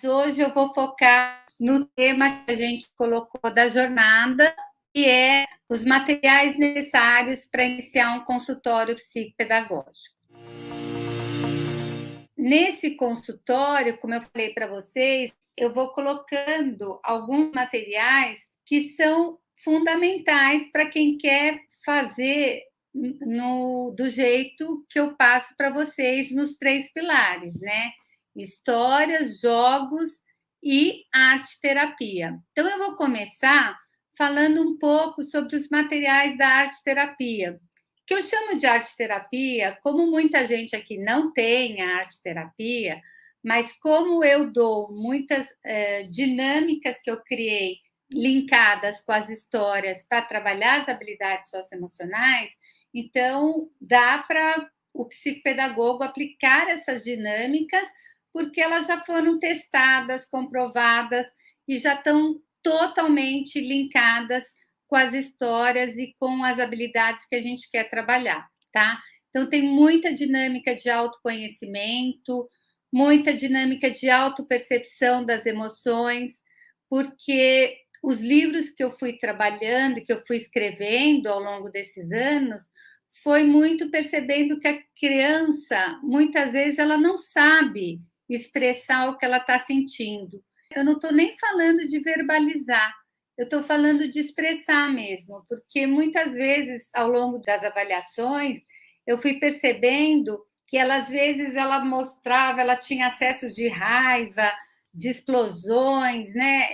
Hoje eu vou focar no tema que a gente colocou da jornada, que é os materiais necessários para iniciar um consultório psicopedagógico. Nesse consultório, como eu falei para vocês, eu vou colocando alguns materiais que são fundamentais para quem quer fazer do jeito que eu passo para vocês nos 3 pilares, né? Histórias, jogos e arte-terapia. Então, eu vou começar falando um pouco sobre os materiais da arte-terapia, que eu chamo de arte-terapia, como muita gente aqui não tem a arte-terapia, mas como eu dou muitas dinâmicas que eu criei linkadas com as histórias para trabalhar as habilidades socioemocionais, então dá para o psicopedagogo aplicar essas dinâmicas, porque elas já foram testadas, comprovadas e já estão totalmente linkadas com as histórias e com as habilidades que a gente quer trabalhar, tá? Então, tem muita dinâmica de autoconhecimento, muita dinâmica de autopercepção das emoções, porque os livros que eu fui trabalhando, que eu fui escrevendo ao longo desses anos, foi muito percebendo que a criança, muitas vezes, ela não sabe expressar o que ela está sentindo. Eu não estou nem falando de verbalizar, eu estou falando de expressar mesmo, porque muitas vezes, ao longo das avaliações, eu fui percebendo que ela, às vezes, ela mostrava, ela tinha acessos de raiva, de explosões, né?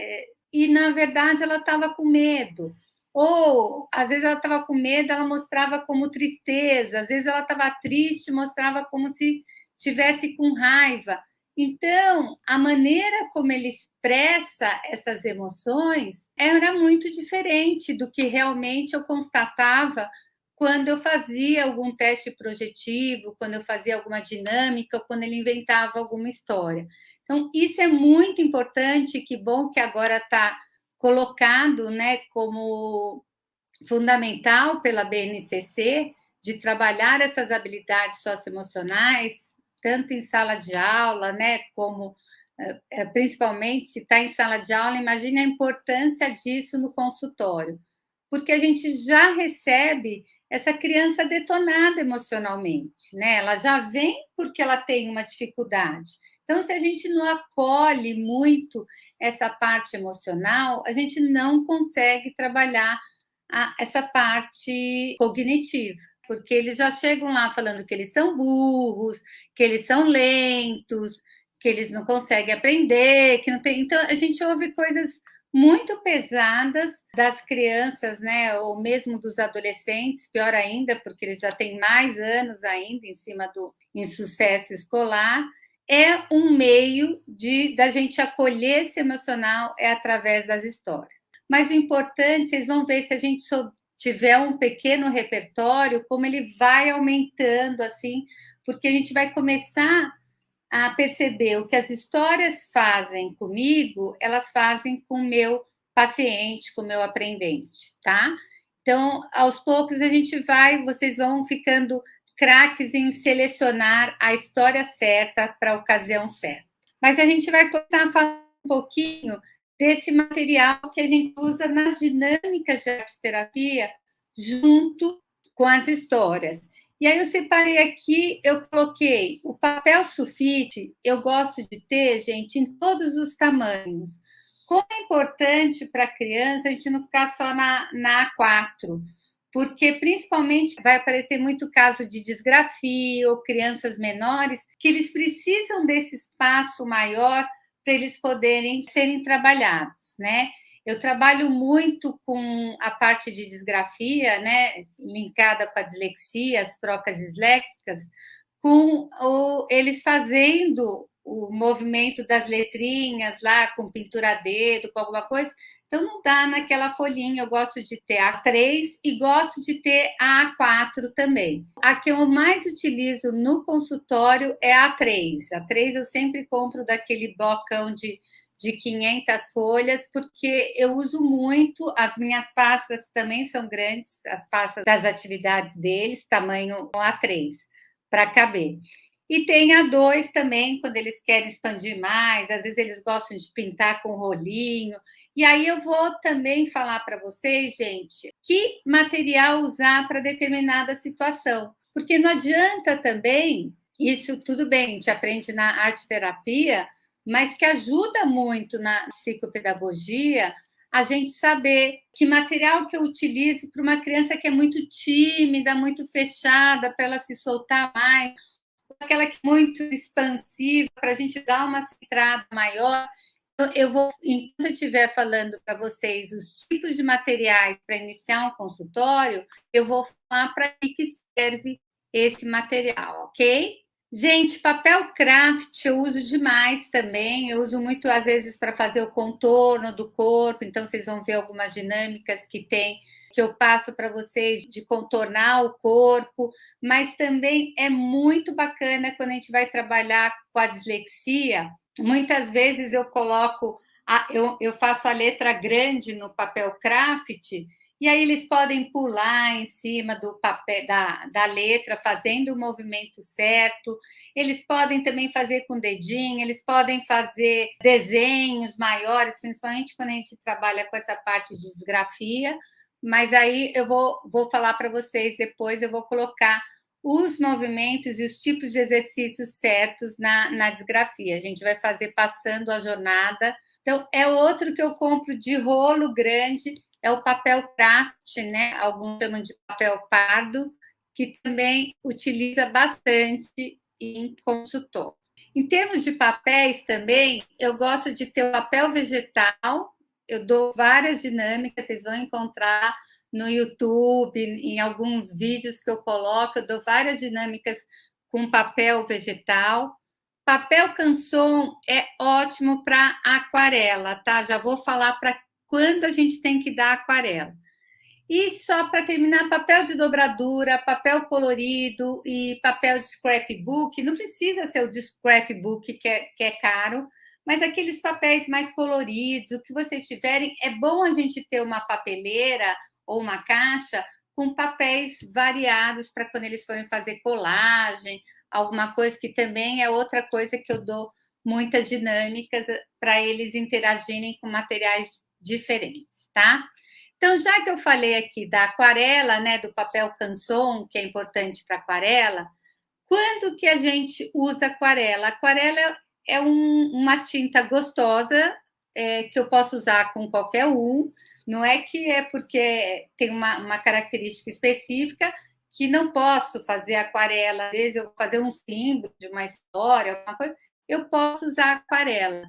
E, na verdade, ela estava com medo. Ou, às vezes, ela estava com medo, ela mostrava como tristeza. Às vezes, ela estava triste, mostrava como se tivesse com raiva. Então, a maneira como ele expressa essas emoções era muito diferente do que realmente eu constatava quando eu fazia algum teste projetivo, quando eu fazia alguma dinâmica, ou quando ele inventava alguma história. Então, isso é muito importante, que bom que agora está colocado, né, como fundamental pela BNCC, de trabalhar essas habilidades socioemocionais, tanto em sala de aula, né, como principalmente se está em sala de aula, imagine a importância disso no consultório, porque a gente já recebe essa criança detonada emocionalmente, né? Ela já vem porque ela tem uma dificuldade. Então, se a gente não acolhe muito essa parte emocional, a gente não consegue trabalhar essa parte cognitiva, porque eles já chegam lá falando que eles são burros, que eles são lentos, que eles não conseguem aprender, que não tem. Então, a gente ouve coisas muito pesadas das crianças, né, ou mesmo dos adolescentes, pior ainda, porque eles já têm mais anos ainda em cima do insucesso escolar. É um meio da gente acolher esse emocional, é através das histórias. Mas o importante, vocês vão ver, se a gente tiver um pequeno repertório, como ele vai aumentando, assim, porque a gente vai começar a perceber o que as histórias fazem comigo, elas fazem com o meu paciente, com o meu aprendente, tá? Então, aos poucos vocês vão ficando craques em selecionar a história certa para a ocasião certa. Mas a gente vai começar a falar um pouquinho desse material que a gente usa nas dinâmicas de arte-terapia junto com as histórias. E aí eu separei aqui, eu coloquei o papel sulfite, eu gosto de ter, gente, em todos os tamanhos. Como é importante para a criança a gente não ficar só na A4, porque principalmente vai aparecer muito caso de disgrafia ou crianças menores que eles precisam desse espaço maior para eles poderem serem trabalhados, né? Eu trabalho muito com a parte de disgrafia, né, linkada com a dislexia, as trocas disléxicas, com eles fazendo o movimento das letrinhas lá, com pintura a dedo, com alguma coisa. Então, não dá naquela folhinha. Eu gosto de ter a A3 e gosto de ter a A4 também. A que eu mais utilizo no consultório é a A3. A A3 eu sempre compro daquele blocão de 500 folhas, porque eu uso muito, as minhas pastas também são grandes, as pastas das atividades deles, tamanho A3, para caber. E tem A2 também, quando eles querem expandir mais, às vezes eles gostam de pintar com rolinho. E aí eu vou também falar para vocês, gente, que material usar para determinada situação. Porque não adianta também, isso tudo bem, a gente aprende na arte-terapia, mas que ajuda muito na psicopedagogia a gente saber que material que eu utilizo para uma criança que é muito tímida, muito fechada, para ela se soltar mais, aquela que é muito expansiva, para a gente dar uma centrada maior. Eu vou, enquanto eu estiver falando para vocês os tipos de materiais para iniciar um consultório, eu vou falar para que serve esse material, ok? Gente, papel craft eu uso demais também. Eu uso muito, às vezes, para fazer o contorno do corpo. Então, vocês vão ver algumas dinâmicas que tem, que eu passo para vocês de contornar o corpo. Mas também é muito bacana quando a gente vai trabalhar com a dislexia. Muitas vezes eu coloco, eu faço a letra grande no papel craft, e aí eles podem pular em cima do papel da letra, fazendo o movimento certo. Eles podem também fazer com o dedinho, eles podem fazer desenhos maiores, principalmente quando a gente trabalha com essa parte de disgrafia. Mas aí eu vou falar para vocês depois, eu vou colocar os movimentos e os tipos de exercícios certos na disgrafia. A gente vai fazer passando a jornada. Então, é outro que eu compro de rolo grande, é o papel craft, né? Alguns chamam de papel pardo, que também utiliza bastante em consultório. Em termos de papéis também, eu gosto de ter o papel vegetal, eu dou várias dinâmicas, vocês vão encontrar no YouTube, em alguns vídeos que eu coloco, eu dou várias dinâmicas com papel vegetal. Papel canson é ótimo para aquarela, tá? Já vou falar para quando a gente tem que dar aquarela. E só para terminar, papel de dobradura, papel colorido e papel de scrapbook. Não precisa ser o de scrapbook, que é caro, mas aqueles papéis mais coloridos, o que vocês tiverem. É bom a gente ter uma papeleira ou uma caixa com papéis variados para quando eles forem fazer colagem, alguma coisa que também é outra coisa que eu dou muitas dinâmicas para eles interagirem com materiais diferentes, tá? Então, já que eu falei aqui da aquarela, né, do papel canson, que é importante para aquarela, quando que a gente usa aquarela? Aquarela é uma tinta gostosa, que eu posso usar com qualquer um, não é que é porque tem uma característica específica que não posso fazer aquarela, às vezes eu vou fazer um símbolo de uma história, alguma coisa, eu posso usar aquarela.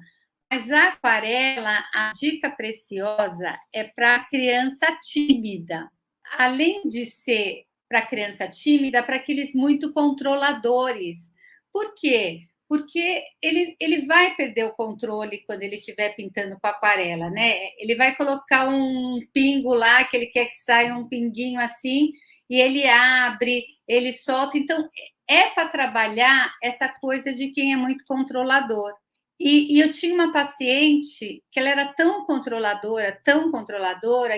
Mas a aquarela, a dica preciosa é para criança tímida. Além de ser para criança tímida, para aqueles muito controladores. Por quê? Porque ele vai perder o controle quando ele estiver pintando com aquarela, né? Ele vai colocar um pingo lá, que ele quer que saia um pinguinho assim, e ele abre, ele solta. Então, é para trabalhar essa coisa de quem é muito controlador. E eu tinha uma paciente que ela era tão controladora,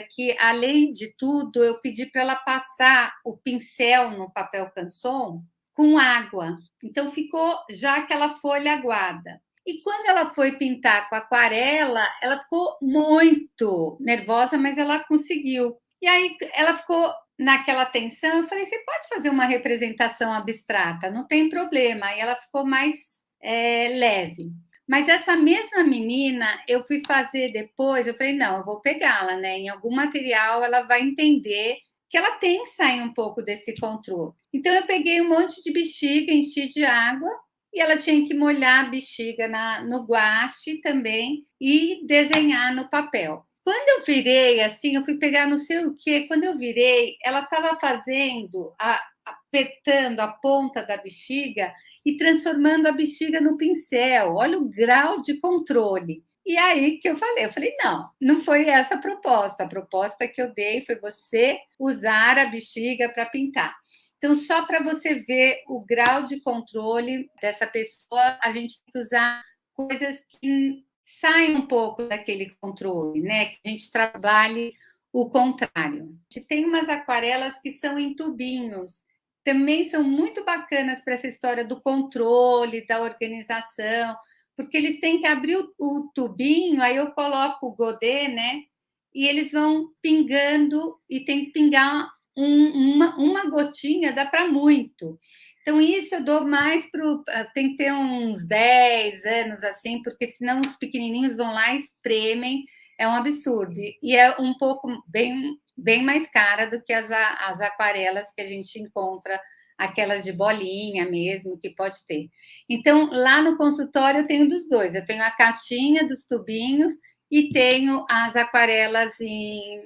que, além de tudo, eu pedi para ela passar o pincel no papel canson com água. Então, ficou já aquela folha aguada. E quando ela foi pintar com aquarela, ela ficou muito nervosa, mas ela conseguiu. E aí ela ficou naquela tensão. Eu falei: você pode fazer uma representação abstrata, não tem problema. E ela ficou mais leve. Mas essa mesma menina, eu fui fazer depois, eu falei, não, eu vou pegá-la, né? Em algum material ela vai entender que ela tem que sair um pouco desse controle. Então eu peguei um monte de bexiga, enchi de água, e ela tinha que molhar a bexiga no guache também e desenhar no papel. Quando eu virei, assim, eu fui pegar não sei o quê, quando eu virei, ela estava apertando a ponta da bexiga e transformando a bexiga no pincel. Olha o grau de controle. E aí que eu falei, não, não foi essa a proposta. A proposta que eu dei foi você usar a bexiga para pintar. Então, só para você ver o grau de controle dessa pessoa, a gente tem que usar coisas que saem um pouco daquele controle, né? Que a gente trabalhe o contrário. A gente tem umas aquarelas que são em tubinhos, também são muito bacanas para essa história do controle, da organização, porque eles têm que abrir o tubinho, aí eu coloco o godê, né? E eles vão pingando, e tem que pingar uma gotinha, dá para muito. Então, isso eu dou mais para. Tem que ter uns 10 anos assim, porque senão os pequenininhos vão lá e espremem, é um absurdo. E é um pouco bem mais cara do que as aquarelas que a gente encontra, aquelas de bolinha mesmo, que pode ter. Então, lá no consultório eu tenho dos dois, eu tenho a caixinha dos tubinhos e tenho as aquarelas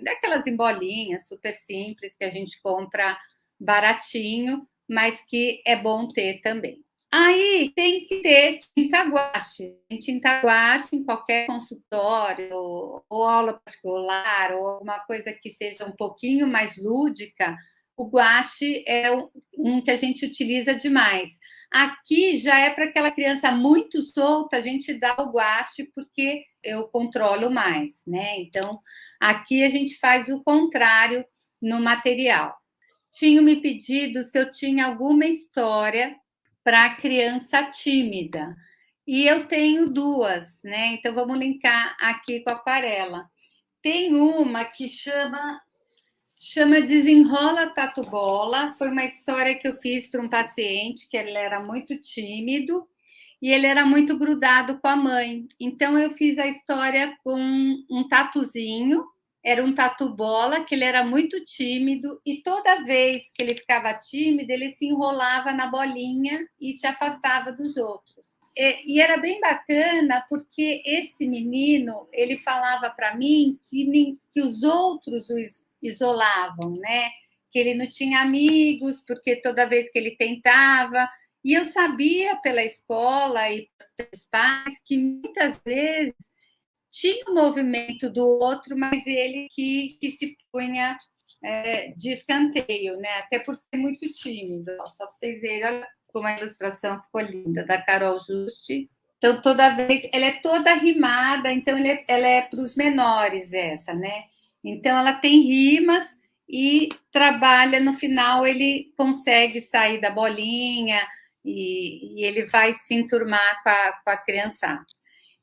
daquelas em bolinhas, super simples, que a gente compra baratinho, mas que é bom ter também. Aí tem que ter tinta guache. Tinta guache em qualquer consultório, ou aula particular, ou alguma coisa que seja um pouquinho mais lúdica, o guache é um que a gente utiliza demais. Aqui já é para aquela criança muito solta, a gente dá o guache porque eu controlo mais, né? Então, aqui a gente faz o contrário no material. Tinham me pedido se eu tinha alguma história para criança tímida. E eu tenho duas, né? Então vamos linkar aqui com a aquarela. Tem uma que chama Desenrola Tatu Bola. Foi uma história que eu fiz para um paciente que ele era muito tímido e ele era muito grudado com a mãe. Então eu fiz a história com um tatuzinho, era um tatu bola, que ele era muito tímido e toda vez que ele ficava tímido, ele se enrolava na bolinha e se afastava dos outros. E era bem bacana porque esse menino, ele falava para mim que os outros o isolavam, né? Que ele não tinha amigos, porque toda vez que ele tentava, e eu sabia pela escola e pelos pais que muitas vezes tinha o movimento do outro, mas ele que se punha de escanteio, né? Até por ser muito tímido. Só para vocês verem, olha como a ilustração ficou linda, da Carol Juste. Então, toda vez, ela é toda rimada, então ela é para os menores, essa, né? Então, ela tem rimas e trabalha, no final, ele consegue sair da bolinha e ele vai se enturmar com a criançada.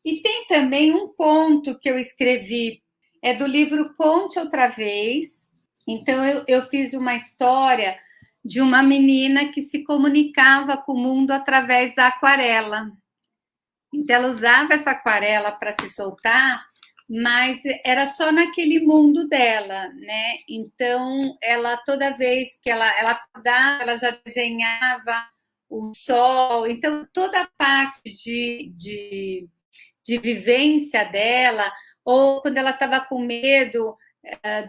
E tem também um conto que eu escrevi, é do livro Conte Outra Vez. Então, eu fiz uma história de uma menina que se comunicava com o mundo através da aquarela. Então, ela usava essa aquarela para se soltar, mas era só naquele mundo dela, né? Então, ela toda vez que ela acordava, ela já desenhava o sol. Então, toda a parte de vivência dela, ou quando ela estava com medo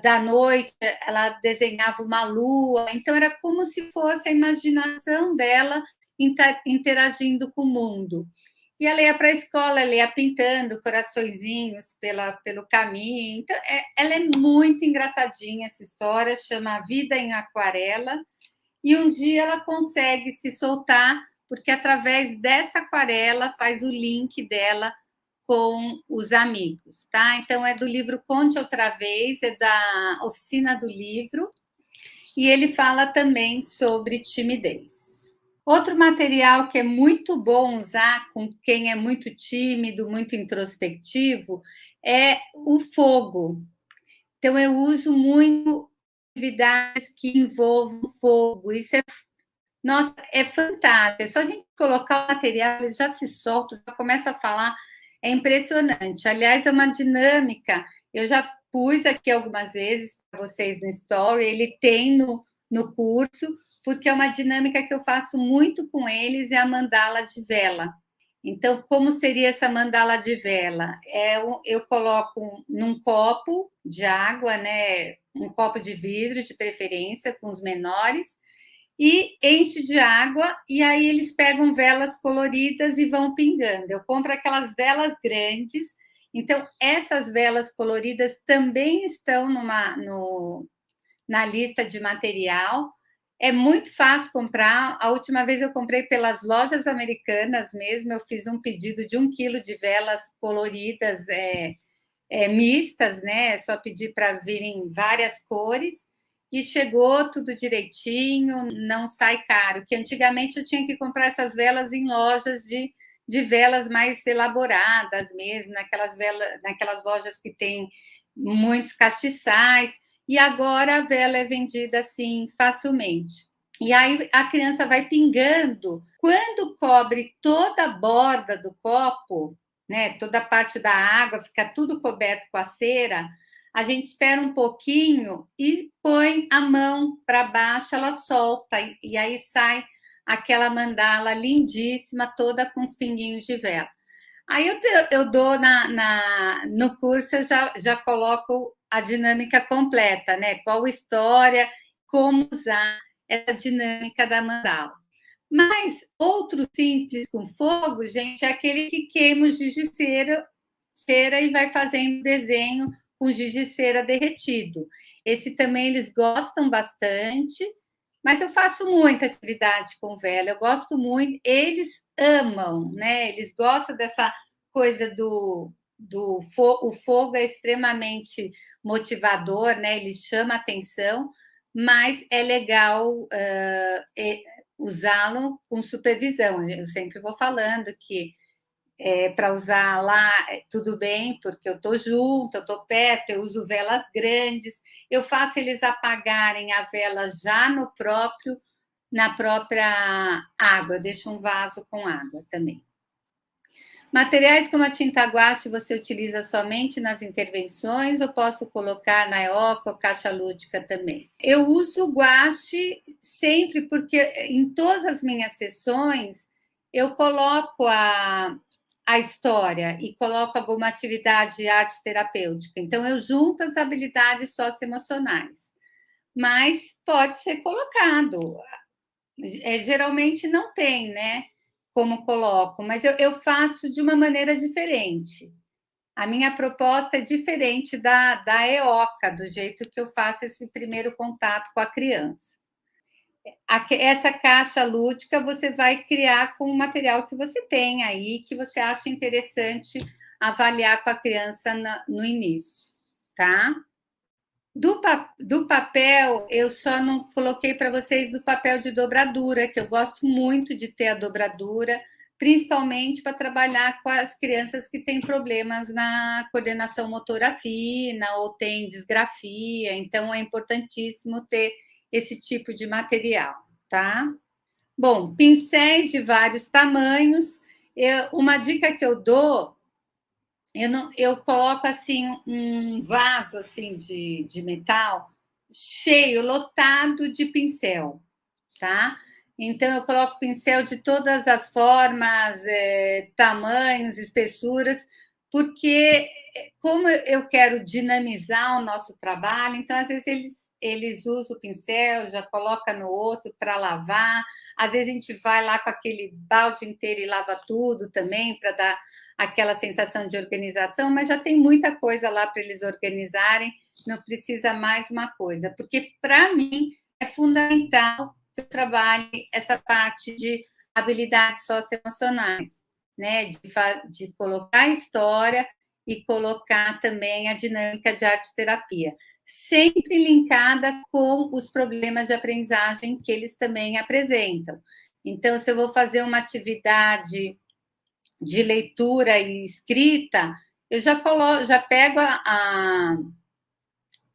da noite, ela desenhava uma lua. Então, era como se fosse a imaginação dela interagindo com o mundo. E ela ia para a escola, ela ia pintando coraçõezinhos pelo caminho. Então, ela é muito engraçadinha, essa história, chama Vida em Aquarela. E um dia ela consegue se soltar, porque através dessa aquarela faz o link dela com os amigos, tá? Então é do livro Conte Outra Vez, é da Oficina do Livro, e ele fala também sobre timidez. Outro material que é muito bom usar com quem é muito tímido, muito introspectivo, é o fogo. Então eu uso muito atividades que envolvam fogo. Isso nossa, é fantástico. É só a gente colocar o material, ele já se solta, já começa a falar. É impressionante. Aliás, é uma dinâmica. Eu já pus aqui algumas vezes para vocês no Story, ele tem no curso, porque é uma dinâmica que eu faço muito com eles, é a mandala de vela. Então, como seria essa mandala de vela? Eu coloco num copo de água, né? Um copo de vidro, de preferência, com os menores, e enche de água, e aí eles pegam velas coloridas e vão pingando. Eu compro aquelas velas grandes, então essas velas coloridas também estão na lista de material. É muito fácil comprar. A última vez eu comprei pelas lojas americanas mesmo, eu fiz um pedido de 1 quilo de velas coloridas mistas, né? É só pedir para virem várias cores. e chegou tudo direitinho, não sai caro, que antigamente eu tinha que comprar essas velas em lojas de velas mais elaboradas mesmo, naquelas lojas que tem muitos castiçais, e agora a vela é vendida assim facilmente. E aí a criança vai pingando. Quando cobre toda a borda do copo, né, toda a parte da água, fica tudo coberto com a cera, a gente espera um pouquinho e põe a mão para baixo, ela solta, e aí sai aquela mandala lindíssima, toda com os pinguinhos de vela. Aí eu dou no curso, eu já coloco a dinâmica completa, né? Qual história, como usar essa dinâmica da mandala. Mas outro simples com fogo, gente, é aquele que queima o giz de cera e vai fazendo desenho com giz de cera derretido. Esse também eles gostam bastante, mas eu faço muita atividade com vela, eu gosto muito, eles amam, né? Eles gostam dessa coisa o fogo é extremamente motivador, né? Ele chama atenção, mas é legal usá-lo com supervisão. Eu sempre vou falando que para usar lá tudo bem, porque eu estou junto, eu estou perto, eu uso velas grandes, eu faço eles apagarem a vela já na própria água, eu deixo um vaso com água também. Materiais como a tinta guache você utiliza somente nas intervenções ou posso colocar na EOCA ou caixa lúdica também? Eu uso guache sempre porque em todas as minhas sessões eu coloco a história e coloco alguma atividade de arte terapêutica. Então eu junto as habilidades socioemocionais. Mas pode ser colocado. Geralmente não tem, né? Como coloco, mas eu faço de uma maneira diferente. A minha proposta é diferente da EOCA, do jeito que eu faço esse primeiro contato com a criança. Essa caixa lúdica você vai criar com o material que você tem aí, que você acha interessante avaliar com a criança no início, tá? Do papel, eu só não coloquei para vocês do papel de dobradura, que eu gosto muito de ter a dobradura, principalmente para trabalhar com as crianças que têm problemas na coordenação motora fina ou têm disgrafia, então é importantíssimo ter esse tipo de material, tá? Bom, pincéis de vários tamanhos. Uma dica que eu dou, eu coloco assim um vaso assim de metal cheio, lotado de pincel, tá? Então eu coloco pincel de todas as formas, tamanhos, espessuras, porque como eu quero dinamizar o nosso trabalho, então às vezes eles usam o pincel, já coloca no outro para lavar. Às vezes a gente vai lá com aquele balde inteiro e lava tudo também para dar aquela sensação de organização, mas já tem muita coisa lá para eles organizarem, não precisa mais uma coisa, porque para mim é fundamental que eu trabalhe essa parte de habilidades socioemocionais, né? De colocar a história e colocar também a dinâmica de arte-terapia, sempre linkada com os problemas de aprendizagem que eles também apresentam. Então, se eu vou fazer uma atividade de leitura e escrita, eu já pego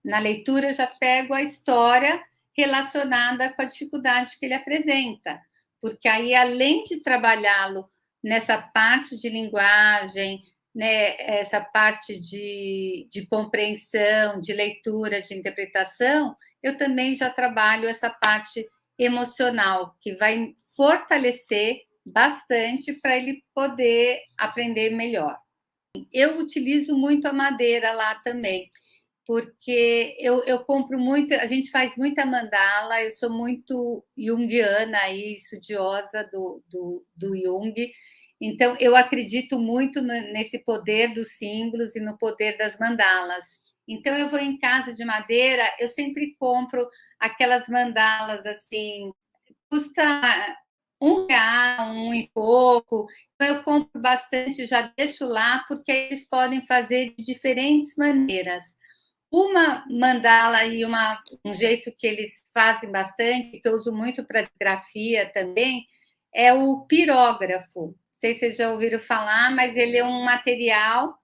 na leitura, eu já pego a história relacionada com a dificuldade que ele apresenta, porque aí, além de trabalhá-lo nessa parte de linguagem, né, essa parte de compreensão, de leitura, de interpretação, eu também já trabalho essa parte emocional, que vai fortalecer bastante para ele poder aprender melhor. Eu utilizo muito a madeira lá também, porque eu compro muito, a gente faz muita mandala, eu sou muito junguiana aí, estudiosa do Jung, então eu acredito muito nesse poder dos símbolos e no poder das mandalas. Então eu vou em casa de madeira, eu sempre compro aquelas mandalas assim, custa R$ 1, um e pouco. Então eu compro bastante, já deixo lá, porque eles podem fazer de diferentes maneiras. Uma mandala e um jeito que eles fazem bastante, que eu uso muito para grafia também, é o pirógrafo. Não sei se vocês já ouviram falar, mas ele é um material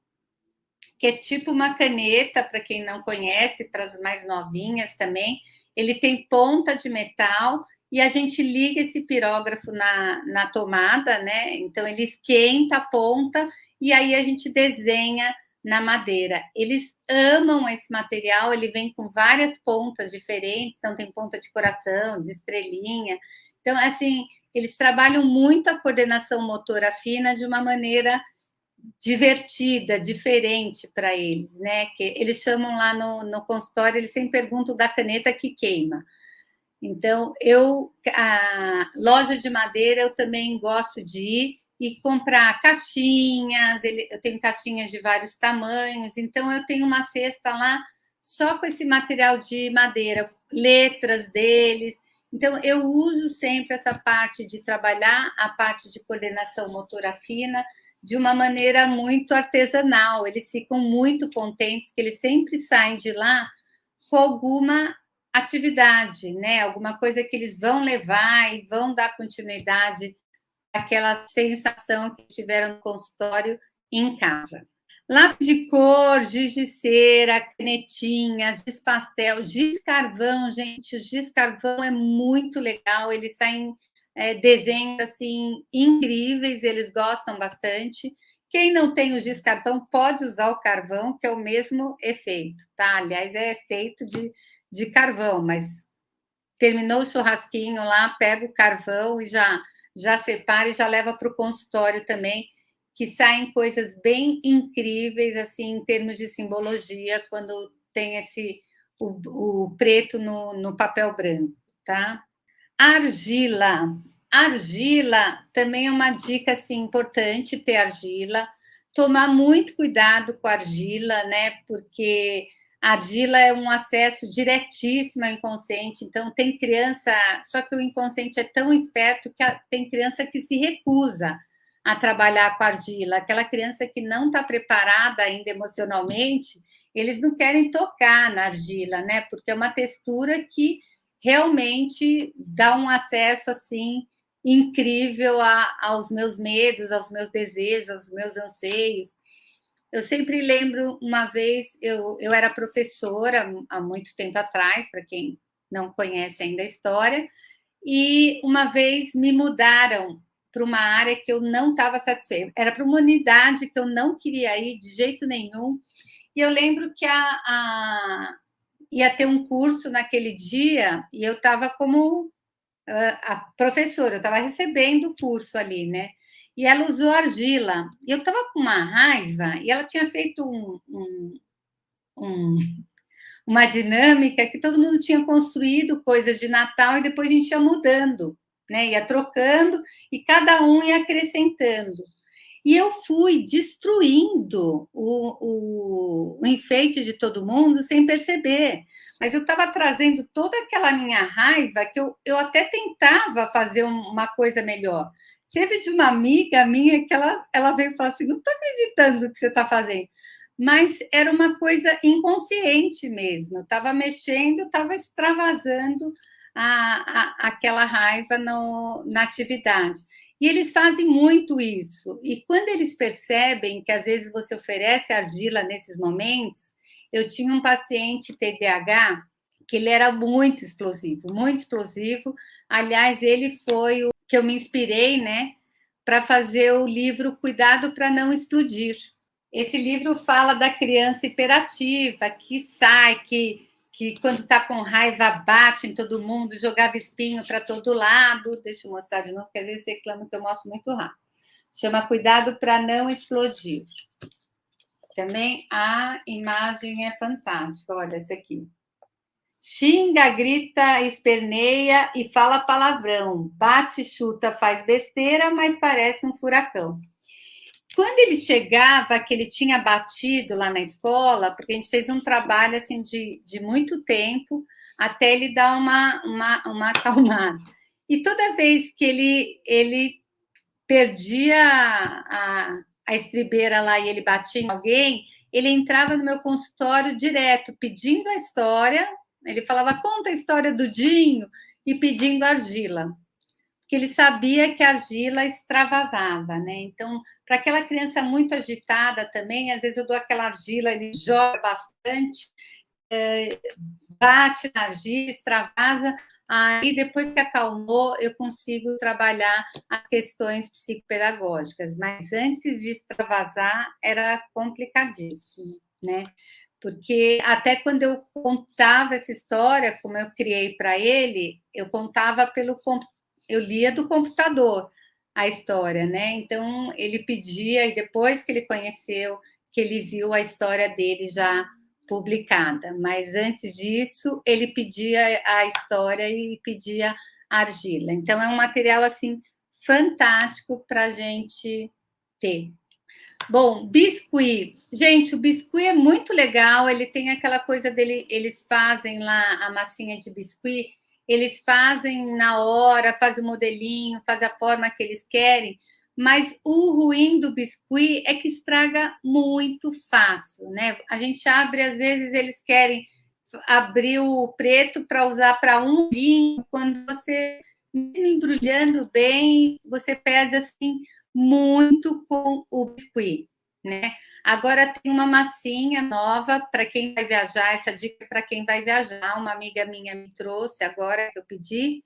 que é tipo uma caneta, para quem não conhece, para as mais novinhas também. Ele tem ponta de metal e a gente liga esse pirógrafo na tomada, né? Então ele esquenta a ponta e aí a gente desenha na madeira. Eles amam esse material, ele vem com várias pontas diferentes, então tem ponta de coração, de estrelinha. Então, assim, eles trabalham muito a coordenação motora fina de uma maneira divertida, diferente para eles, né? Que eles chamam lá no consultório, eles sempre perguntam da caneta que queima. Então, a loja de madeira, eu também gosto de ir e comprar caixinhas, eu tenho caixinhas de vários tamanhos, então eu tenho uma cesta lá só com esse material de madeira, letras deles. Então, eu uso sempre essa parte de trabalhar a parte de coordenação motora fina de uma maneira muito artesanal. Eles ficam muito contentes, que eles sempre saem de lá com alguma atividade, né? Alguma coisa que eles vão levar e vão dar continuidade àquela sensação que tiveram no consultório e em casa. Lápis de cor, giz de cera, canetinhas, giz pastel, giz carvão, gente, o giz carvão é muito legal, eles saem desenhos assim incríveis, eles gostam bastante. Quem não tem o giz carvão pode usar o carvão, que é o mesmo efeito, tá? Aliás, é feito de carvão, mas terminou o churrasquinho lá, pega o carvão e já separa e já leva para o consultório também, que saem coisas bem incríveis, assim, em termos de simbologia, quando tem o preto no papel branco, tá? Argila. Argila também é uma dica, assim, importante ter argila. Tomar muito cuidado com a argila, né? Porque a argila é um acesso diretíssimo ao inconsciente, então tem criança, só que o inconsciente é tão esperto que tem criança que se recusa a trabalhar com argila, aquela criança que não está preparada ainda emocionalmente, eles não querem tocar na argila, né? Porque é uma textura que realmente dá um acesso assim incrível aos meus medos, aos meus desejos, aos meus anseios. Eu sempre lembro, uma vez, eu era professora há muito tempo atrás, para quem não conhece ainda a história, e uma vez me mudaram para uma área que eu não estava satisfeita. Era para uma unidade que eu não queria ir de jeito nenhum. E eu lembro que ia ter um curso naquele dia e eu estava como a professora, eu estava recebendo o curso ali, né? E ela usou argila. E eu estava com uma raiva, e ela tinha feito um, uma dinâmica que todo mundo tinha construído coisas de Natal e depois a gente ia mudando, né? Ia trocando e cada um ia acrescentando. E eu fui destruindo o enfeite de todo mundo sem perceber. Mas eu estava trazendo toda aquela minha raiva que eu até tentava fazer uma coisa melhor. Teve de uma amiga minha que ela veio falar assim: não estou acreditando que você está fazendo. Mas era uma coisa inconsciente mesmo. Eu estava mexendo, estava extravasando aquela raiva na atividade. E eles fazem muito isso. E quando eles percebem que às vezes você oferece argila nesses momentos, eu tinha um paciente TDAH que ele era muito explosivo, muito explosivo. Aliás, ele foi o que eu me inspirei, né, para fazer o livro Cuidado para Não Explodir. Esse livro fala da criança hiperativa, que sai, que quando está com raiva bate em todo mundo, jogava espinho para todo lado. Deixa eu mostrar de novo, porque às vezes você reclama que eu mostro muito rápido. Chama Cuidado para Não Explodir. Também a imagem é fantástica. Olha essa aqui. Xinga, grita, esperneia e fala palavrão. Bate, chuta, faz besteira, mas parece um furacão. Quando ele chegava, que ele tinha batido lá na escola, porque a gente fez um trabalho assim de muito tempo até ele dar uma acalmada. E toda vez que ele perdia a estribeira lá e ele batia em alguém, ele entrava no meu consultório direto, pedindo a história. Ele falava, conta a história do Dinho, e pedindo argila, porque ele sabia que a argila extravasava, né? Então, para aquela criança muito agitada também, às vezes eu dou aquela argila, ele joga bastante, bate na argila, extravasa, aí depois que acalmou, eu consigo trabalhar as questões psicopedagógicas, mas antes de extravasar era complicadíssimo, né? Porque até quando eu contava essa história, como eu criei para ele, eu contava eu lia do computador a história, né? Então ele pedia, e depois que ele conheceu, que ele viu a história dele já publicada, mas antes disso ele pedia a história e pedia a argila. Então é um material assim fantástico para a gente ter. Bom, biscuit. Gente, o biscuit é muito legal. Ele tem aquela coisa dele, eles fazem lá a massinha de biscuit, eles fazem na hora, fazem o modelinho, fazem a forma que eles querem, mas o ruim do biscuit é que estraga muito fácil, né? A gente abre, às vezes eles querem abrir o preto para usar para um vinho, quando você, mesmo embrulhando bem, você perde assim muito com o biscuit, né? Agora tem uma massinha nova para quem vai viajar, essa dica é para quem vai viajar, uma amiga minha me trouxe agora que eu pedi,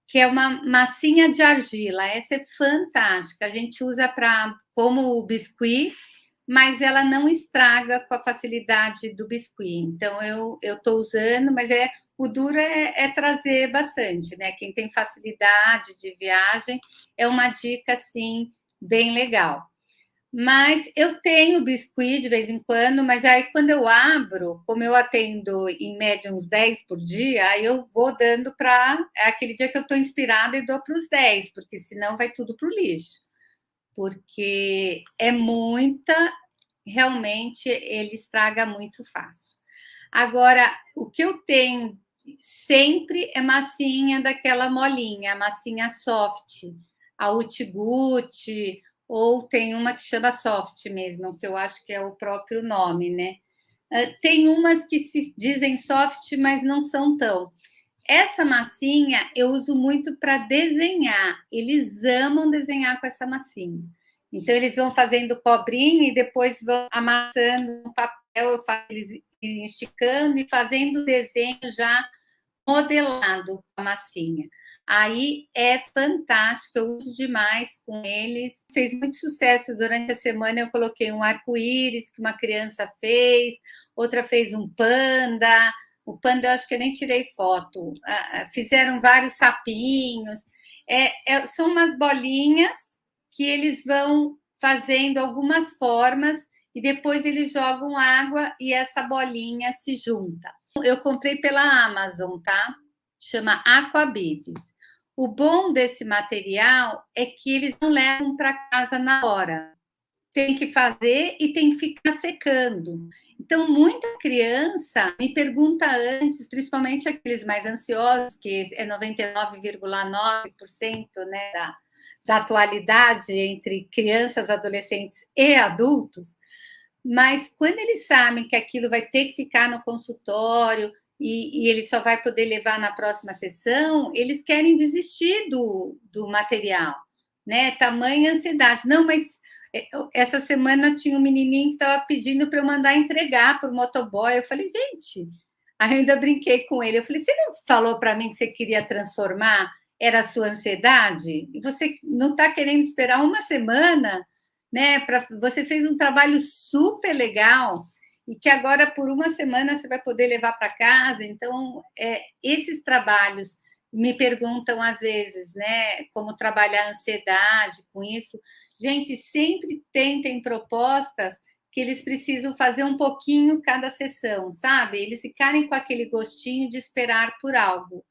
que é uma massinha de argila. Essa é fantástica, a gente usa para como o biscuit, mas ela não estraga com a facilidade do biscuit. Então eu estou usando, mas o duro é trazer bastante, né? Quem tem facilidade de viagem é uma dica assim bem legal. Mas eu tenho biscuit de vez em quando, mas aí quando eu abro, como eu atendo em média uns 10 por dia, aí eu vou dando para aquele dia que eu estou inspirada e dou para os 10, porque senão vai tudo para o lixo. Porque é muita, realmente ele estraga muito fácil. Agora, o que eu tenho sempre é massinha daquela molinha, massinha soft, a Uti-Guti, ou tem uma que chama soft mesmo, que eu acho que é o próprio nome, né? Tem umas que se dizem soft, mas não são tão. Essa massinha eu uso muito para desenhar. Eles amam desenhar com essa massinha. Então, eles vão fazendo cobrinha e depois vão amassando no papel, eu faço eles esticando e fazendo o desenho já modelado com a massinha. Aí é fantástico, eu uso demais com eles. Fez muito sucesso durante a semana. Eu coloquei um arco-íris que uma criança fez, outra fez um panda. O panda eu acho que eu nem tirei foto. Fizeram vários sapinhos. São umas bolinhas que eles vão fazendo algumas formas e depois eles jogam água e essa bolinha se junta. Eu comprei pela Amazon, tá? Chama Aquabeads. O bom desse material é que eles não levam para casa na hora. Tem que fazer e tem que ficar secando. Então, muita criança me pergunta antes, principalmente aqueles mais ansiosos, que é 99,9%, né, da atualidade entre crianças, adolescentes e adultos, mas quando eles sabem que aquilo vai ter que ficar no consultório e ele só vai poder levar na próxima sessão, eles querem desistir do material, né? Tamanha ansiedade. Não, mas essa semana tinha um menininho que estava pedindo para eu mandar entregar para o motoboy. Eu falei, gente, ainda brinquei com ele. Eu falei, você não falou para mim que você queria transformar? Era a sua ansiedade? E você não está querendo esperar uma semana, né? Você fez um trabalho super legal e que agora por uma semana você vai poder levar para casa. Então, esses trabalhos me perguntam às vezes, né? Como trabalhar a ansiedade com isso. Gente, sempre tentem propostas que eles precisam fazer um pouquinho cada sessão, sabe? Eles ficarem com aquele gostinho de esperar por algo.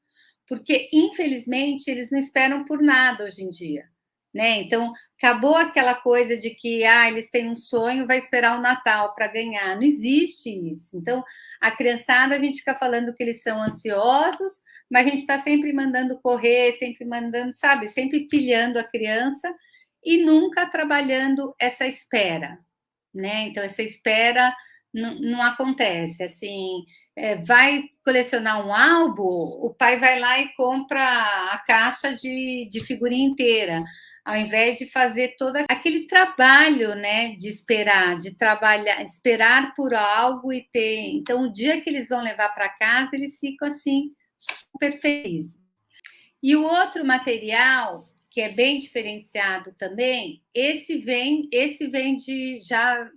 Porque, infelizmente, eles não esperam por nada hoje em dia, né? Então, acabou aquela coisa de que eles têm um sonho, vai esperar o Natal para ganhar. Não existe isso. Então, a criançada, a gente fica falando que eles são ansiosos, mas a gente está sempre mandando correr, sempre mandando, sabe? Sempre pilhando a criança e nunca trabalhando essa espera, né? Então, essa espera não acontece. Assim, vai colecionar um álbum, o pai vai lá e compra a caixa de figurinha inteira, ao invés de fazer todo aquele trabalho, né, de esperar, de trabalhar, esperar por algo e ter. Então, o dia que eles vão levar para casa, eles ficam assim super felizes. E o outro material que é bem diferenciado também, esse vem já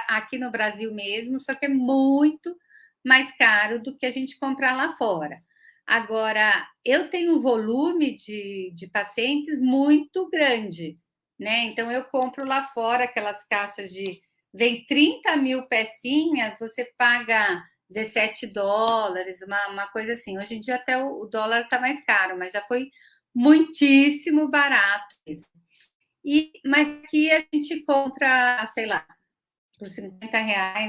aqui no Brasil mesmo, só que é muito mais caro do que a gente comprar lá fora. Agora, eu tenho um volume de pacientes muito grande, né? Então, eu compro lá fora aquelas caixas de. Vem 30 mil pecinhas, você paga US$ 17, uma coisa assim. Hoje em dia até o dólar está mais caro, mas já foi muitíssimo barato. Mas aqui a gente compra, sei lá, por R$ 50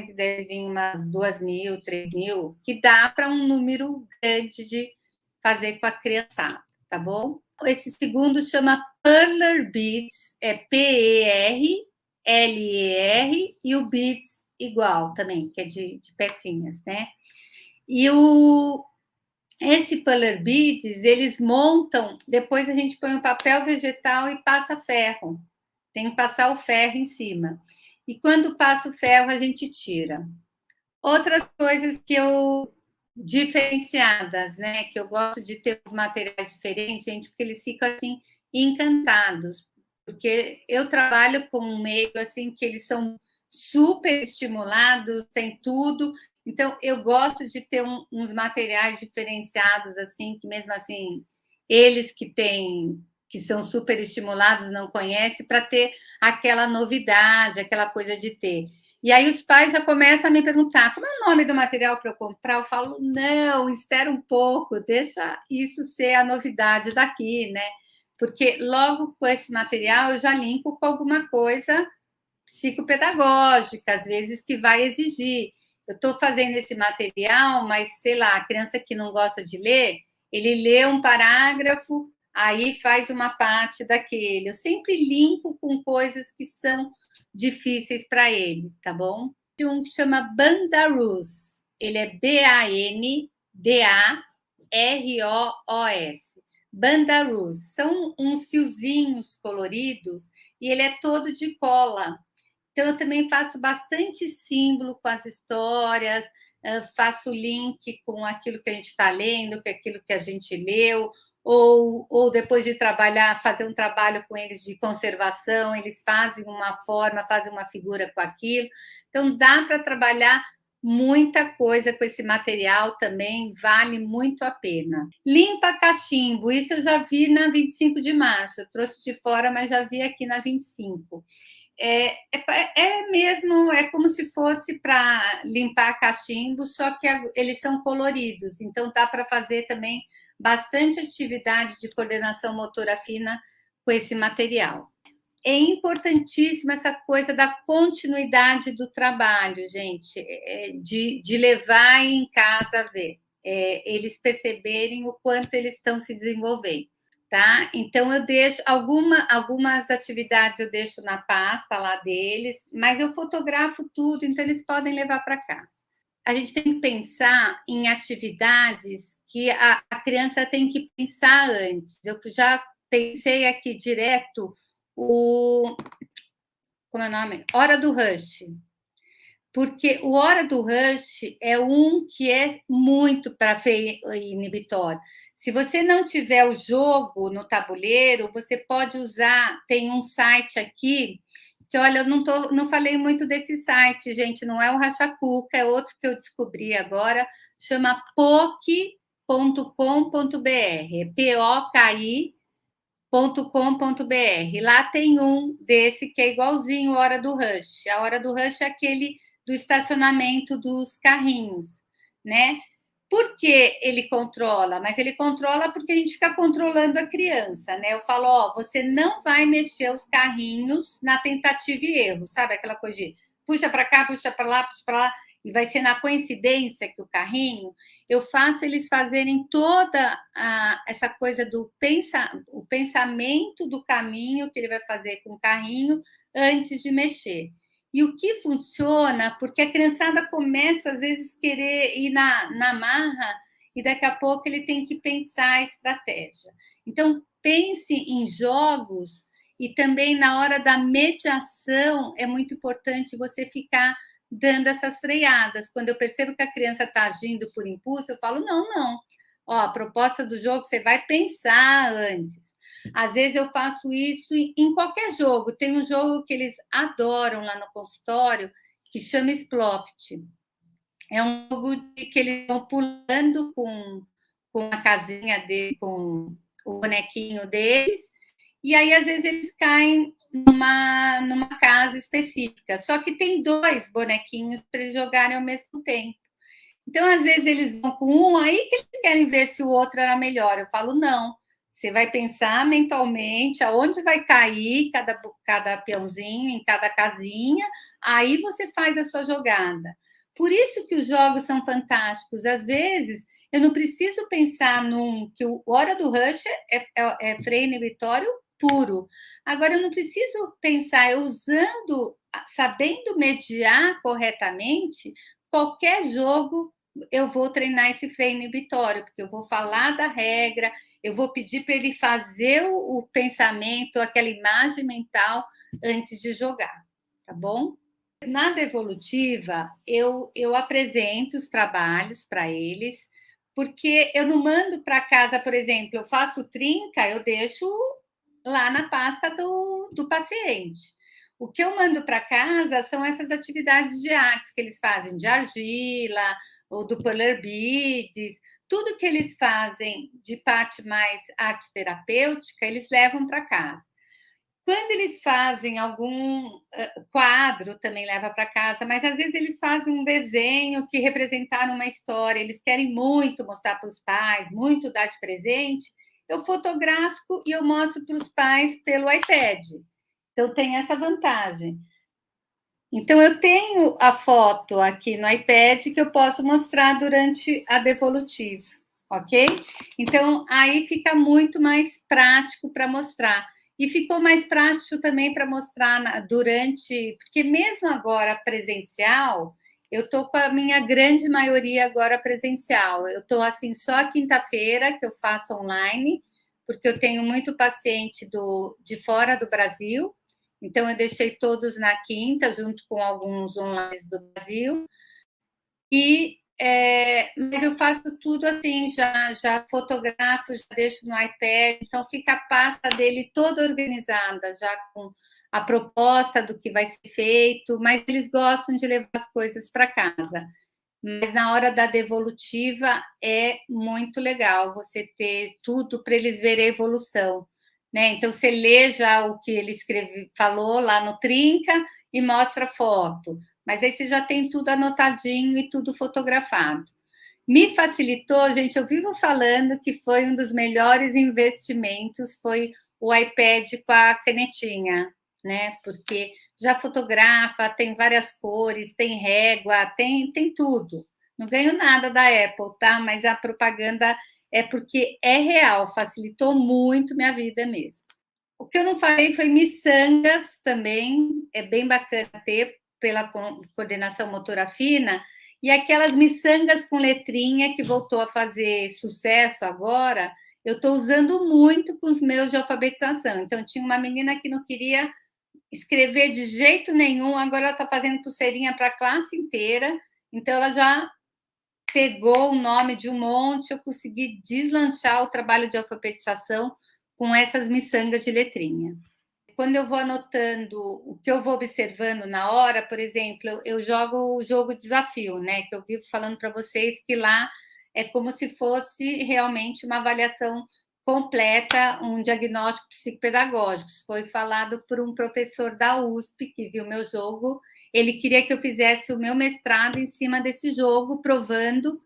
e deve vir umas 2.000, 3.000, que dá para um número grande de fazer com a criançada, tá bom? Esse segundo chama Perler Beads, é Perler, e o Beads igual também, que é de pecinhas, né? E esse Perler Beads, eles montam, depois a gente põe o papel vegetal e passa ferro. Tem que passar o ferro em cima. E quando passa o ferro, a gente tira. Outras coisas que eu diferenciadas, né? Que eu gosto de ter os materiais diferentes, gente, porque eles ficam assim encantados. Porque eu trabalho com um meio assim que eles são super estimulados, tem tudo. Então eu gosto de ter uns materiais diferenciados assim, que mesmo assim eles que são super estimulados não conhecem, para ter aquela novidade, aquela coisa de ter. E aí os pais já começam a me perguntar como é o nome do material para eu comprar. Eu falo, não, espera um pouco, deixa isso ser a novidade daqui, né? Porque logo com esse material eu já linko com alguma coisa psicopedagógica, às vezes que vai exigir. Eu estou fazendo esse material, mas sei lá, a criança que não gosta de ler, ele lê um parágrafo, aí faz uma parte daquele. Eu sempre linko com coisas que são difíceis para ele, tá bom? Tem um que chama Bandarus. Ele é Bandarros. Bandarus. São uns fiozinhos coloridos e ele é todo de cola. Então, eu também faço bastante símbolo com as histórias, faço link com aquilo que a gente está lendo, com aquilo que a gente leu, ou depois de trabalhar, fazer um trabalho com eles de conservação, eles fazem uma forma, fazem uma figura com aquilo. Então, dá para trabalhar muita coisa com esse material também, vale muito a pena. Limpa cachimbo, isso eu já vi na 25 de março, eu trouxe de fora, mas já vi aqui na 25. Mesmo, é como se fosse para limpar cachimbo, só que eles são coloridos, então dá para fazer também bastante atividade de coordenação motora fina com esse material. É importantíssima essa coisa da continuidade do trabalho, gente, de levar em casa a ver, eles perceberem o quanto eles estão se desenvolvendo. Tá? Então eu deixo algumas atividades eu deixo na pasta lá deles, mas eu fotografo tudo, então eles podem levar para cá. A gente tem que pensar em atividades que a criança tem que pensar antes. Eu já pensei aqui direto como é o nome? Hora do Rush. Porque o Hora do Rush é um que é muito para inibitório. Se você não tiver o jogo no tabuleiro, você pode usar. Tem um site aqui que, olha, eu não falei muito desse site, gente. Não é o Rachacuca, é outro que eu descobri agora. Chama poki.com.br. POKI.com.br. Lá tem um desse que é igualzinho a Hora do Rush. A Hora do Rush é aquele do estacionamento dos carrinhos, né? Por que ele controla? Mas ele controla porque a gente fica controlando a criança, né? Eu falo, ó, você não vai mexer os carrinhos na tentativa e erro, sabe? Aquela coisa de puxa para cá, puxa para lá, puxa para lá, e vai ser na coincidência que o carrinho, eu faço eles fazerem toda essa coisa do o pensamento do caminho que ele vai fazer com o carrinho antes de mexer. E o que funciona, porque a criançada começa, às vezes, querer ir na marra, e daqui a pouco ele tem que pensar a estratégia. Então, pense em jogos, e também na hora da mediação, é muito importante você ficar dando essas freadas. Quando eu percebo que a criança está agindo por impulso, eu falo, não, não. Ó, a proposta do jogo, você vai pensar antes. Às vezes eu faço isso em qualquer jogo. Tem um jogo que eles adoram lá no consultório, que chama Sploft. É um jogo que eles vão pulando com a casinha dele, com o bonequinho deles, e aí às vezes eles caem numa casa específica. Só que tem 2 bonequinhos para eles jogarem ao mesmo tempo. Então, às vezes, eles vão com um, aí que eles querem ver se o outro era melhor. Eu falo, não. Você vai pensar mentalmente aonde vai cair cada peãozinho em cada casinha, aí você faz a sua jogada. Por isso que os jogos são fantásticos. Às vezes, eu não preciso pensar que o Hora do Rush é freio inibitório puro. Agora, eu não preciso pensar, eu sabendo mediar corretamente, qualquer jogo eu vou treinar esse freio inibitório, porque eu vou falar da regra, eu vou pedir para ele fazer o pensamento, aquela imagem mental antes de jogar, tá bom? Na devolutiva, eu apresento os trabalhos para eles, porque eu não mando para casa, por exemplo, eu faço trinca, eu deixo lá na pasta do paciente. O que eu mando para casa são essas atividades de artes que eles fazem, de argila, ou do Polar Beads, tudo que eles fazem de parte mais arte terapêutica, eles levam para casa. Quando eles fazem algum quadro, também leva para casa, mas às vezes eles fazem um desenho que representaram uma história, eles querem muito mostrar para os pais, muito dar de presente, eu fotografo e eu mostro para os pais pelo iPad. Então, tem essa vantagem. Então, eu tenho a foto aqui no iPad que eu posso mostrar durante a devolutiva, ok? Então, aí fica muito mais prático para mostrar. E ficou mais prático também para mostrar durante, porque mesmo agora presencial, eu estou com a minha grande maioria agora presencial. Eu estou assim só quinta-feira que eu faço online, porque eu tenho muito paciente de fora do Brasil. Então, eu deixei todos na quinta, junto com alguns online do Brasil. Mas eu faço tudo assim, já fotografo, já deixo no iPad, então fica a pasta dele toda organizada, já com a proposta do que vai ser feito, mas eles gostam de levar as coisas para casa. Mas na hora da devolutiva é muito legal você ter tudo para eles verem a evolução. Né? Então, você lê já o que ele falou lá no Trinca e mostra foto. Mas aí você já tem tudo anotadinho e tudo fotografado. Me facilitou, gente, eu vivo falando que foi um dos melhores investimentos, foi o iPad com a canetinha, né? Porque já fotografa, tem várias cores, tem régua, tem tudo. Não ganho nada da Apple, tá? Mas a propaganda é porque é real, facilitou muito minha vida mesmo. O que eu não falei foi miçangas também, é bem bacana ter pela coordenação motora fina, e aquelas miçangas com letrinha que voltou a fazer sucesso agora, eu estou usando muito com os meus de alfabetização. Então, tinha uma menina que não queria escrever de jeito nenhum, agora ela está fazendo pulseirinha para a classe inteira, então ela já pegou o nome de um monte, eu consegui deslanchar o trabalho de alfabetização com essas miçangas de letrinha. Quando eu vou anotando o que eu vou observando na hora, por exemplo, eu jogo o jogo desafio, né? Que eu vivo falando para vocês que lá é como se fosse realmente uma avaliação completa, um diagnóstico psicopedagógico. Foi falado por um professor da USP que viu meu jogo. Ele queria que eu fizesse o meu mestrado em cima desse jogo, provando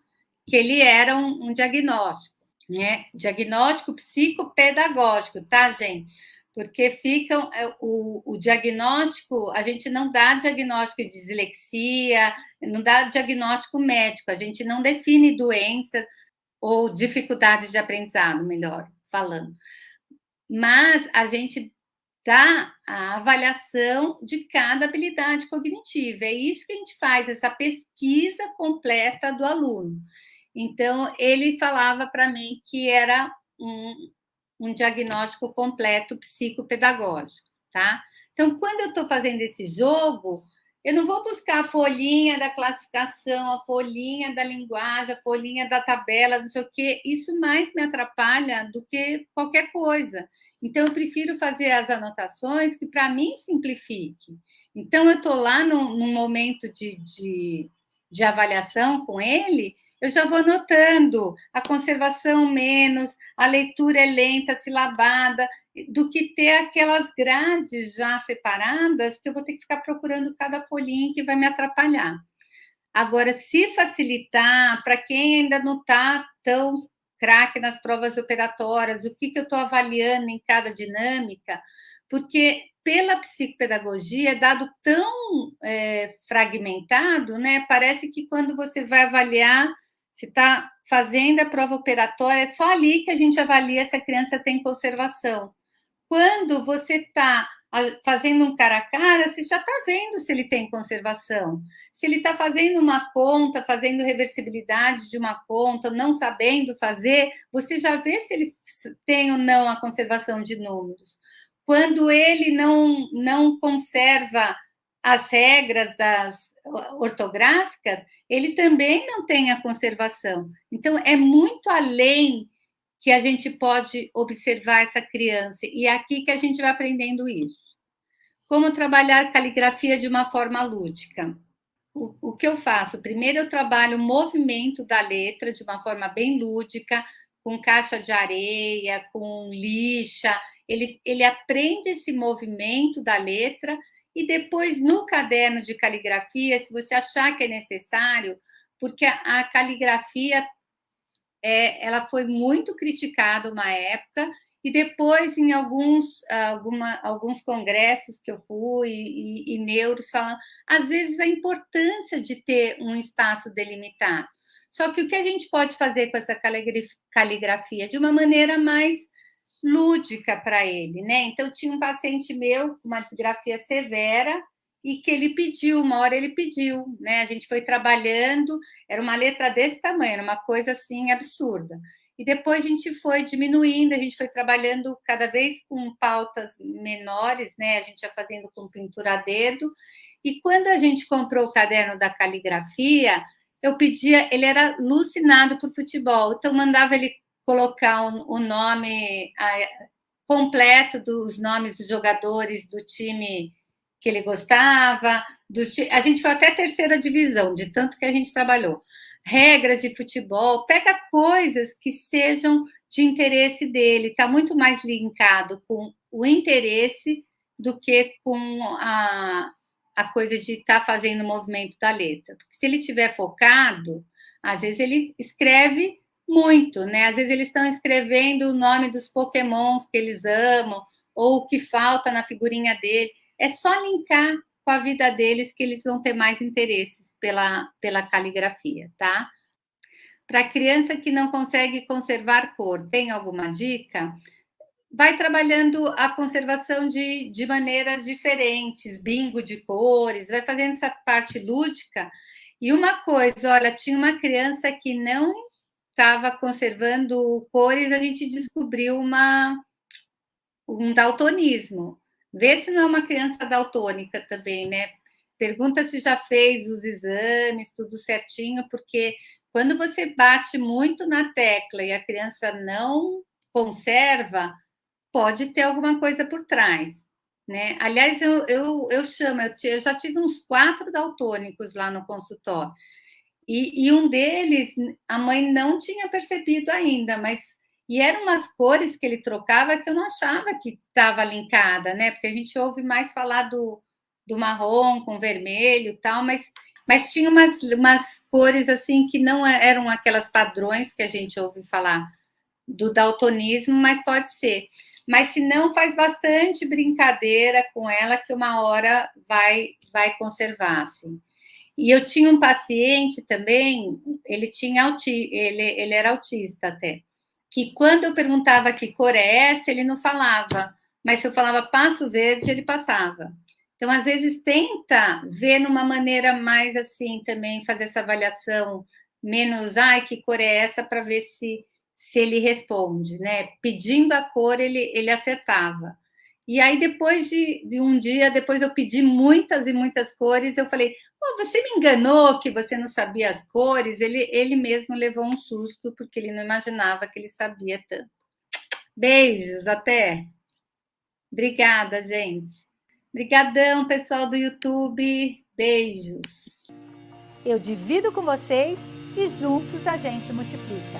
que ele era um diagnóstico, né? Diagnóstico psicopedagógico, tá, gente? Porque o diagnóstico, a gente não dá diagnóstico de dislexia, não dá diagnóstico médico, a gente não define doenças ou dificuldades de aprendizado, melhor falando. Mas a gente dar a avaliação de cada habilidade cognitiva. É isso que a gente faz, essa pesquisa completa do aluno. Então, ele falava para mim que era um diagnóstico completo psicopedagógico, tá? Então, quando eu estou fazendo esse jogo, eu não vou buscar a folhinha da classificação, a folhinha da linguagem, a folhinha da tabela, não sei o quê. Isso mais me atrapalha do que qualquer coisa. Então, eu prefiro fazer as anotações que, para mim, simplifique. Então, eu estou lá num momento de avaliação com ele, eu já vou anotando a conservação menos, a leitura é lenta, silabada, do que ter aquelas grades já separadas que eu vou ter que ficar procurando cada folhinha que vai me atrapalhar. Agora, se facilitar, para quem ainda não está tão craque nas provas operatórias, o que eu estou avaliando em cada dinâmica, porque pela psicopedagogia é dado tão fragmentado, né? Parece que quando você vai avaliar, se está fazendo a prova operatória, é só ali que a gente avalia se a criança tem conservação. Quando você está fazendo um cara a cara, você já está vendo se ele tem conservação. Se ele está fazendo uma conta, fazendo reversibilidade de uma conta, não sabendo fazer, você já vê se ele tem ou não a conservação de números. Quando ele não conserva as regras das ortográficas, ele também não tem a conservação. Então, é muito além que a gente pode observar essa criança, e é aqui que a gente vai aprendendo isso. Como trabalhar caligrafia de uma forma lúdica? O que eu faço? Primeiro, eu trabalho o movimento da letra de uma forma bem lúdica, com caixa de areia, com lixa. Ele aprende esse movimento da letra, e depois, no caderno de caligrafia, se você achar que é necessário, porque a caligrafia ela foi muito criticada uma época, e depois em alguns congressos que eu fui e neuros falam, às vezes, a importância de ter um espaço delimitado. Só que o que a gente pode fazer com essa caligrafia? De uma maneira mais lúdica para ele, né? Então, tinha um paciente meu com uma disgrafia severa, e que ele pediu, uma hora ele pediu, né? A gente foi trabalhando, era uma letra desse tamanho, era uma coisa assim absurda. E depois a gente foi diminuindo, a gente foi trabalhando cada vez com pautas menores, né? A gente ia fazendo com pintura a dedo. E quando a gente comprou o caderno da caligrafia, eu pedia, ele era alucinado por futebol, então mandava ele colocar o nome completo dos nomes dos jogadores do time que ele gostava. A gente foi até a terceira divisão, de tanto que a gente trabalhou. Regras de futebol, pega coisas que sejam de interesse dele, está muito mais linkado com o interesse do que com a coisa de estar fazendo o movimento da letra. Porque se ele estiver focado, às vezes ele escreve muito, né? Às vezes eles estão escrevendo o nome dos pokémons que eles amam, ou o que falta na figurinha dele. É só linkar com a vida deles que eles vão ter mais interesse pela caligrafia, tá? Para criança que não consegue conservar cor, tem alguma dica? Vai trabalhando a conservação de maneiras diferentes, bingo de cores, vai fazendo essa parte lúdica. E uma coisa, olha, tinha uma criança que não estava conservando cores, a gente descobriu um daltonismo. Vê se não é uma criança daltônica também, né? Pergunta se já fez os exames, tudo certinho, porque quando você bate muito na tecla e a criança não conserva, pode ter alguma coisa por trás, né? Aliás, eu chamo, eu já tive uns 4 daltônicos lá no consultório, e um deles, a mãe não tinha percebido ainda, mas e eram umas cores que ele trocava que eu não achava que estava linkada, né? Porque a gente ouve mais falar do marrom com vermelho e tal, mas tinha umas cores assim que não eram aquelas padrões que a gente ouve falar do daltonismo, mas pode ser. Mas se não, faz bastante brincadeira com ela, que uma hora vai conservar, assim. E eu tinha um paciente também, ele era autista até, que quando eu perguntava que cor é essa, ele não falava. mas se eu falava Passo Verde, ele passava. Então, às vezes, tenta ver numa maneira mais assim também, fazer essa avaliação menos, ai, que cor é essa, para ver se ele responde, né? Pedindo a cor, ele acertava. E aí, depois de um dia, depois eu pedi muitas e muitas cores, eu falei, oh, você me enganou que você não sabia as cores? Ele mesmo levou um susto, porque ele não imaginava que ele sabia tanto. Beijos, até! Obrigada, gente. Obrigadão, pessoal do YouTube. Beijos. Eu divido com vocês e juntos a gente multiplica.